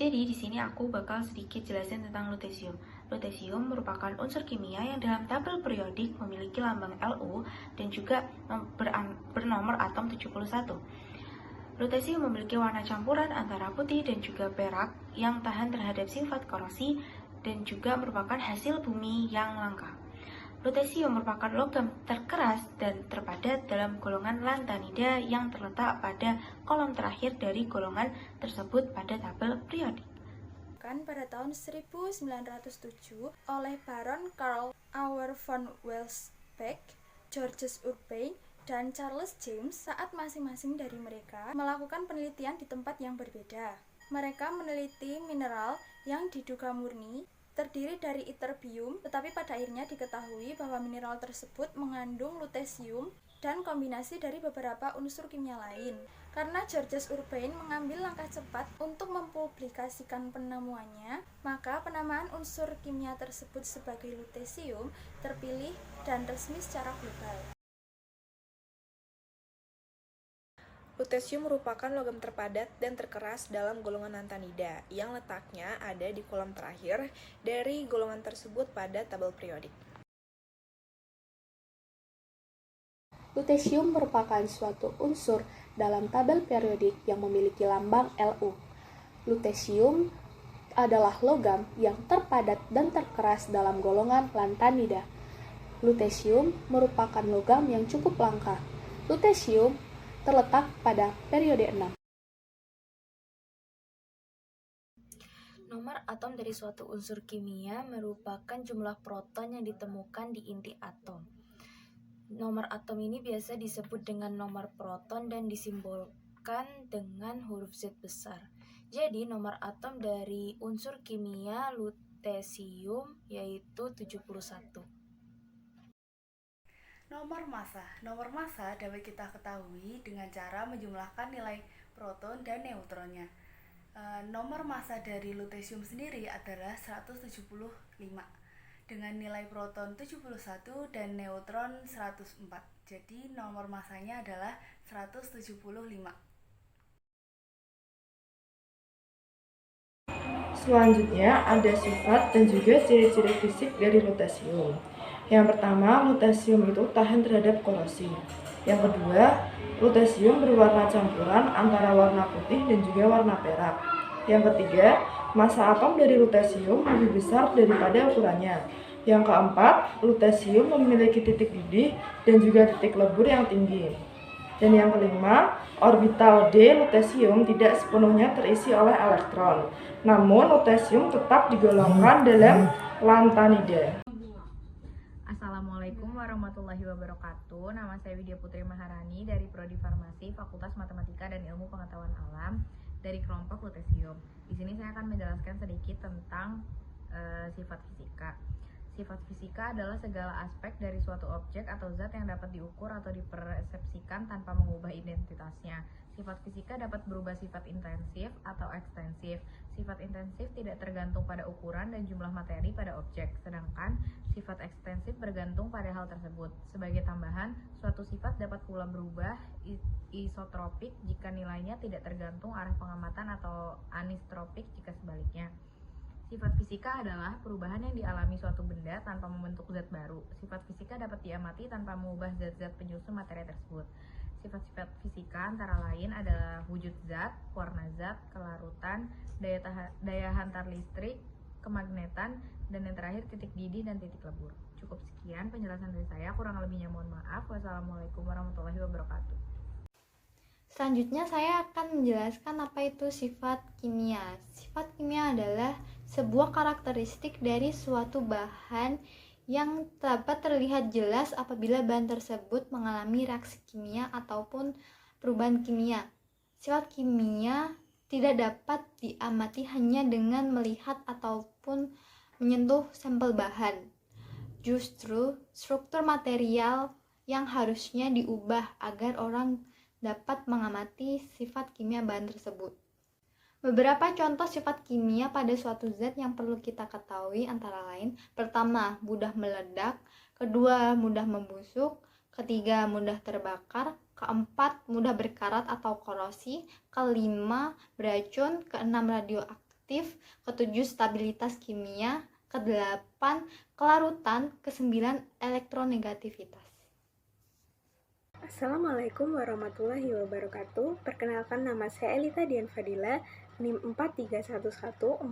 Jadi di sini aku bakal sedikit jelasin tentang lutesium. Lutesium merupakan unsur kimia yang dalam tabel periodik memiliki lambang Lu dan juga bernomor atom 71. Lutesium memiliki warna campuran antara putih dan juga perak yang tahan terhadap sifat korosi dan juga merupakan hasil bumi yang langka. Lutesium merupakan logam terkeras dan terpadat dalam golongan lantanida yang terletak pada kolom terakhir dari golongan tersebut pada tabel periodik. Pada tahun 1907 oleh Baron Karl Auer von Welsbeck, Georges Urbain, dan Charles James saat masing-masing dari mereka melakukan penelitian di tempat yang berbeda. Mereka meneliti mineral yang diduga murni terdiri dari ytterbium, tetapi pada akhirnya diketahui bahwa mineral tersebut mengandung lutesium dan kombinasi dari beberapa unsur kimia lain. Karena Georges Urbain mengambil langkah cepat untuk mempublikasikan penemuannya, maka penamaan unsur kimia tersebut sebagai lutesium terpilih dan resmi secara global. Lutesium merupakan logam terpadat dan terkeras dalam golongan lantanida yang letaknya ada di kolom terakhir dari golongan tersebut pada tabel periodik. Lutesium merupakan suatu unsur dalam tabel periodik yang memiliki lambang Lu. Lutesium adalah logam yang terpadat dan terkeras dalam golongan lantanida. Lutesium merupakan logam yang cukup langka. Lutesium terletak pada periode 6. Nomor atom dari suatu unsur kimia merupakan jumlah proton yang ditemukan di inti atom. Nomor atom ini biasa disebut dengan nomor proton dan disimbolkan dengan huruf Z besar. Jadi nomor atom dari unsur kimia lutesium yaitu 71. Nomor massa dapat kita ketahui dengan cara menjumlahkan nilai proton dan neutronnya. Nomor massa dari lutesium sendiri adalah 175 dengan nilai proton 71 dan neutron 104. Jadi nomor massanya adalah 175. Selanjutnya ada sifat dan juga ciri-ciri fisik dari lutesium. Yang pertama, lutesium itu tahan terhadap korosi. Yang kedua, lutesium berwarna campuran antara warna putih dan juga warna perak. Yang ketiga, massa atom dari lutesium lebih besar daripada ukurannya. Yang keempat, lutesium memiliki titik didih dan juga titik lebur yang tinggi. Dan yang kelima, orbital D lutesium tidak sepenuhnya terisi oleh elektron. Namun, lutesium tetap digolongkan dalam lantanida. Assalamualaikum warahmatullahi wabarakatuh. Nama saya Widya Putri Maharani dari Prodi Farmasi Fakultas Matematika dan Ilmu Pengetahuan Alam dari kelompok lutesium. Di sini saya akan menjelaskan sedikit tentang sifat fisika. Sifat fisika adalah segala aspek dari suatu objek atau zat yang dapat diukur atau dipersepsikan tanpa mengubah identitasnya. Sifat fisika dapat berubah sifat intensif atau ekstensif. Sifat intensif tidak tergantung pada ukuran dan jumlah materi pada objek, sedangkan sifat ekstensif bergantung pada hal tersebut. Sebagai tambahan, suatu sifat dapat pula berubah isotropik jika nilainya tidak tergantung arah pengamatan atau anistropik jika sebaliknya. Sifat fisika adalah perubahan yang dialami suatu benda tanpa membentuk zat baru. Sifat fisika dapat diamati tanpa mengubah zat-zat penyusun materi tersebut. Sifat-sifat fisika antara lain adalah wujud zat, warna zat, kelarutan, daya hantar listrik, kemagnetan, dan yang terakhir titik didih dan titik lebur. Cukup sekian penjelasan dari saya, kurang lebihnya mohon maaf. Wassalamualaikum warahmatullahi wabarakatuh. Selanjutnya saya akan menjelaskan apa itu sifat kimia. Sifat kimia adalah sebuah karakteristik dari suatu bahan yang dapat terlihat jelas apabila bahan tersebut mengalami reaksi kimia ataupun perubahan kimia. Sifat kimia tidak dapat diamati hanya dengan melihat ataupun menyentuh sampel bahan. Justru struktur material yang harusnya diubah agar orang dapat mengamati sifat kimia bahan tersebut. Beberapa contoh sifat kimia pada suatu zat yang perlu kita ketahui antara lain: pertama, mudah meledak; kedua, mudah membusuk; ketiga, mudah terbakar; keempat, mudah berkarat atau korosi; kelima, beracun; keenam, radioaktif; aktif, ke-7 stabilitas kimia, ke-8 kelarutan, ke-9 elektronegativitas. Assalamualaikum warahmatullahi wabarakatuh. Perkenalkan, nama saya Elita Dian Fadila, NIM 4311422030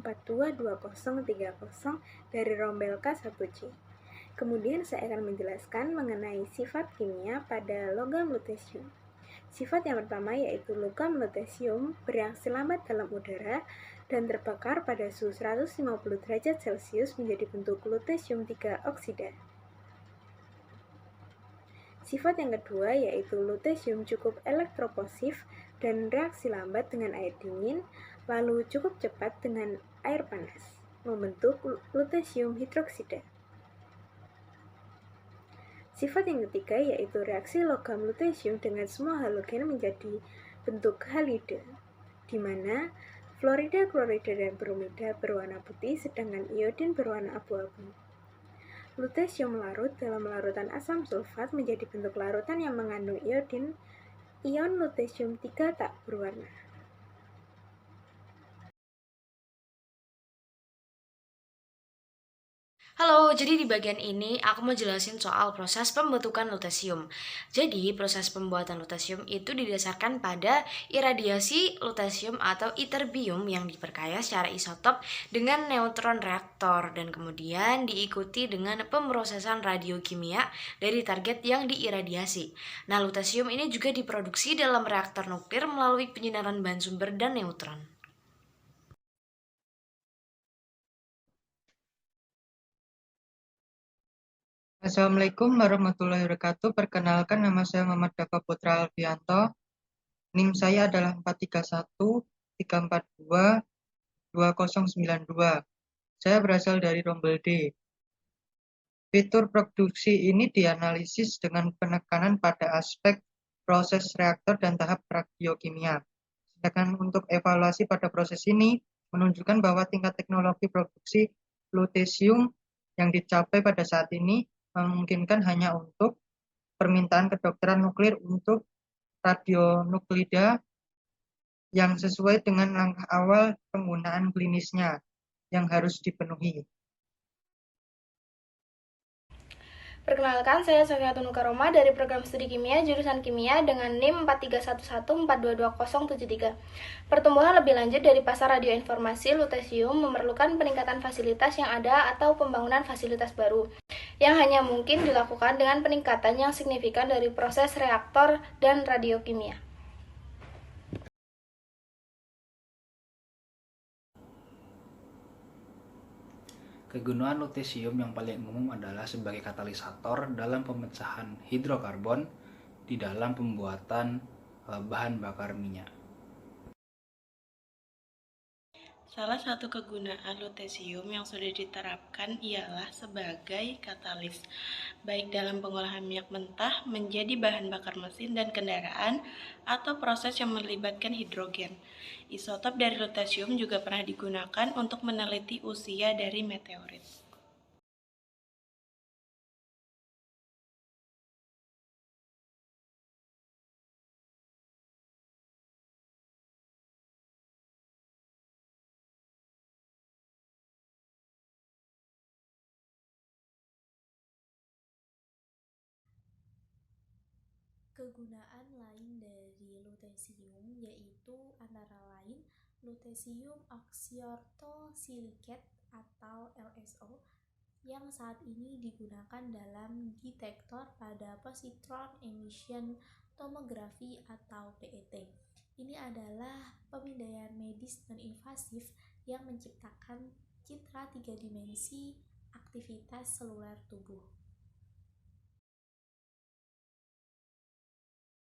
dari Rombel K1C. Kemudian saya akan menjelaskan mengenai sifat kimia pada logam lutesium. Sifat yang pertama yaitu logam lutesium bereaksi lambat dalam udara dan terbakar pada suhu 150 derajat Celcius menjadi bentuk lutesium 3 oksida. Sifat yang kedua yaitu lutesium cukup elektroposif dan reaksi lambat dengan air dingin, lalu cukup cepat dengan air panas, membentuk lutesium hidroksida. Sifat yang ketiga yaitu reaksi logam lutesium dengan semua halogen menjadi bentuk halide, di mana fluorida, klorida, dan bromida berwarna putih sedangkan iodin berwarna abu-abu. Lutesium larut dalam larutan asam sulfat menjadi bentuk larutan yang mengandung iodin. Ion lutesium 3 tak berwarna. Halo, jadi di bagian ini aku mau jelasin soal proses pembentukan lutesium. Jadi, proses pembuatan lutesium itu didasarkan pada iradiasi lutesium atau ytterbium yang diperkaya secara isotop dengan neutron reaktor dan kemudian diikuti dengan pemrosesan radiokimia dari target yang diiradiasi. Nah, lutesium ini juga diproduksi dalam reaktor nuklir melalui penyinaran bahan sumber dan neutron. Assalamualaikum warahmatullahi wabarakatuh. Perkenalkan, nama saya Muhammad Dava Putra Alfianto. NIM saya adalah 431-342-2092. Saya berasal dari Rombel D. Fitur produksi ini dianalisis dengan penekanan pada aspek proses reaktor dan tahap radiokimia. Sedangkan untuk evaluasi pada proses ini menunjukkan bahwa tingkat teknologi produksi lutesium yang dicapai pada saat ini memungkinkan hanya untuk permintaan kedokteran nuklir untuk radionuklida yang sesuai dengan langkah awal penggunaan klinisnya yang harus dipenuhi. Perkenalkan, saya Sofiatun Nukaroma dari program studi kimia jurusan kimia dengan NIM 43114222073. Pertumbuhan lebih lanjut dari pasar radioinformasi lutesium memerlukan peningkatan fasilitas yang ada atau pembangunan fasilitas baru yang hanya mungkin dilakukan dengan peningkatan yang signifikan dari proses reaktor dan radiokimia. Kegunaan lutesium yang paling umum adalah sebagai katalisator dalam pemecahan hidrokarbon di dalam pembuatan bahan bakar minyak. Salah satu kegunaan lutesium yang sudah diterapkan ialah sebagai katalis, baik dalam pengolahan minyak mentah menjadi bahan bakar mesin dan kendaraan atau proses yang melibatkan hidrogen. Isotop dari lutesium juga pernah digunakan untuk meneliti usia dari meteorit. Kegunaan lain dari lutesium yaitu antara lain lutesium oxyortosilicate atau LSO yang saat ini digunakan dalam detektor pada positron emission tomography atau PET. Ini adalah pemindaian medis non-invasif yang menciptakan citra 3 dimensi aktivitas seluler tubuh.